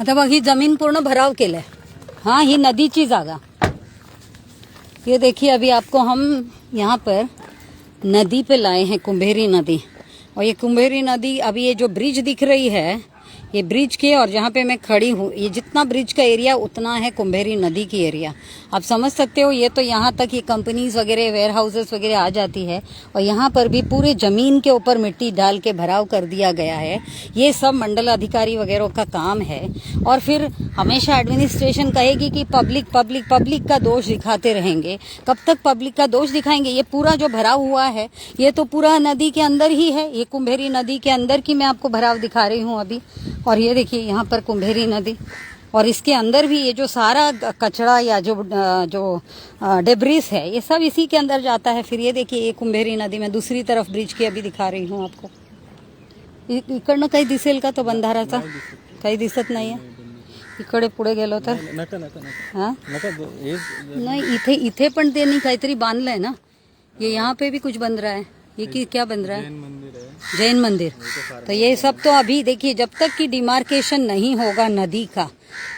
आता बघ ही जमीन पूर्ण भराव केलंय. हाँ ही नदीची जागा. ये देखिए अभी आपको हम यहाँ पर नदी पे लाए हैं, कुंभेरी नदी. और ये कुंभेरी नदी, अभी ये जो ब्रिज दिख रही है, ये ब्रिज के और जहाँ पे मैं खड़ी हूँ, ये जितना ब्रिज का एरिया उतना है कुंभेरी नदी की एरिया. आप समझ सकते हो. ये तो यहाँ तक ये कंपनीज वगैरह, वेयर हाउसेस वगैरह आ जाती है. और यहाँ पर भी पूरे जमीन के ऊपर मिट्टी डाल के भराव कर दिया गया है. ये सब मंडल अधिकारी वगैरह का काम है. और फिर हमेशा एडमिनिस्ट्रेशन कहेगी कि पब्लिक पब्लिक पब्लिक का दोष दिखाते रहेंगे. कब तक पब्लिक का दोष दिखाएंगे? ये पूरा जो भराव हुआ है, ये तो पूरा नदी के अंदर ही है. ये कुंभेरी नदी के अंदर की मैं आपको भराव दिखा रही हूँ अभी. और ये देखिए यहाँ पर कुंभेरी नदी, और इसके अंदर भी ये जो सारा कचरा या जो डेब्रिस है, ये सब इसी के अंदर जाता है. फिर ये देखिए ये कुंभेरी नदी में दूसरी तरफ ब्रिज की अभी दिखा रही हूँ आपको. इकडनं काही दिसेल का तो बंधाराचा? काही दिसत नाहीये. इकडे पुढे गेलो तर हा नाही, इथे पण त्यांनी काहीतरी बांधलंय ना. ये यहाँ पे भी कुछ बन रहा है. ये क्या बन रहा है? जैन मंदिर. तो ये सब तो अभी देखिए, जब तक कि डिमार्केशन नहीं होगा नदी का,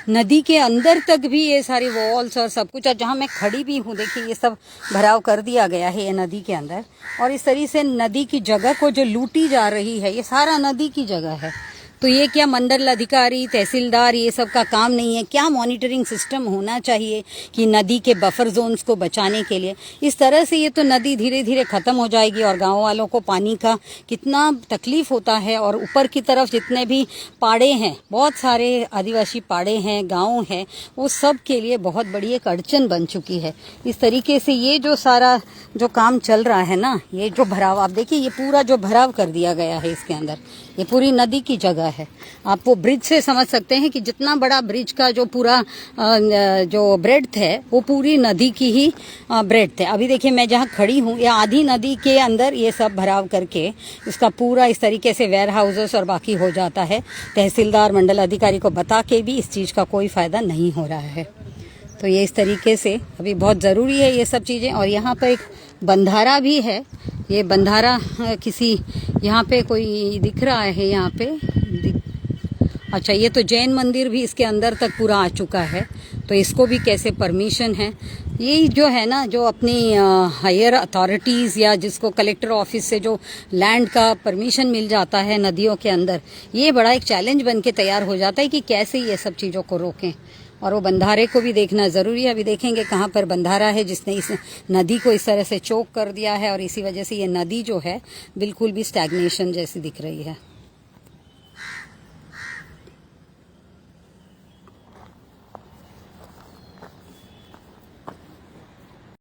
नदी के अंदर तक भी ये सारी वॉल्स और सब कुछ, और जहाँ मैं खड़ी भी हूँ देखिए ये सब भराव कर दिया गया है ये नदी के अंदर. और इस तरीके से नदी की जगह को जो लूटी जा रही है, ये सारा नदी की जगह है. तो ये क्या मंडल अधिकारी, तहसीलदार, ये सब का काम नहीं है? क्या मॉनिटरिंग सिस्टम होना चाहिए कि नदी के बफर जोन्स को बचाने के लिए? इस तरह से ये तो नदी धीरे धीरे ख़त्म हो जाएगी और गांव वालों को पानी का कितना तकलीफ होता है. और ऊपर की तरफ जितने भी पाड़े हैं, बहुत सारे आदिवासी पाड़े हैं, गाँव हैं, वो सब के लिए बहुत बड़ी एक अड़चन बन चुकी है. इस तरीके से ये जो सारा जो काम चल रहा है ना, ये जो भराव आप देखिए, ये पूरा जो भराव कर दिया गया है इसके अंदर, ये पूरी नदी की जगह है. आप वो ब्रिज से समझ सकते हैं कि जितना बड़ा ब्रिज का जो पूरा जो ब्रेड्थ है, वो पूरी नदी की ही ब्रेड्थ है. अभी देखिए मैं जहाँ खड़ी हूँ, ये आधी नदी के अंदर ये सब भराव करके इसका पूरा इस तरीके से वेयर हाउसेस और बाकी हो जाता है. तहसीलदार, मंडल अधिकारी को बता के भी इस चीज़ का कोई फ़ायदा नहीं हो रहा है. तो ये इस तरीके से अभी बहुत ज़रूरी है ये सब चीज़ें. और यहाँ पर एक बंधारा भी है. ये बंधारा किसी, यहाँ पे कोई दिख रहा है यहाँ पे. अच्छा, ये तो जैन मंदिर भी इसके अंदर तक पूरा आ चुका है. तो इसको भी कैसे परमिशन है? ये जो है ना, जो अपनी हायर अथॉरिटीज़ या जिसको कलेक्टर ऑफिस से जो लैंड का परमिशन मिल जाता है नदियों के अंदर, ये बड़ा एक चैलेंज बन के तैयार हो जाता है कि कैसे ये सब चीज़ों को रोकें. और वो बंधारे को भी देखना ज़रूरी है. अभी देखेंगे कहाँ पर बंधारा है जिसने इस नदी को इस तरह से चोक कर दिया है, और इसी वजह से ये नदी जो है बिल्कुल भी स्टैग्नेशन जैसी दिख रही है.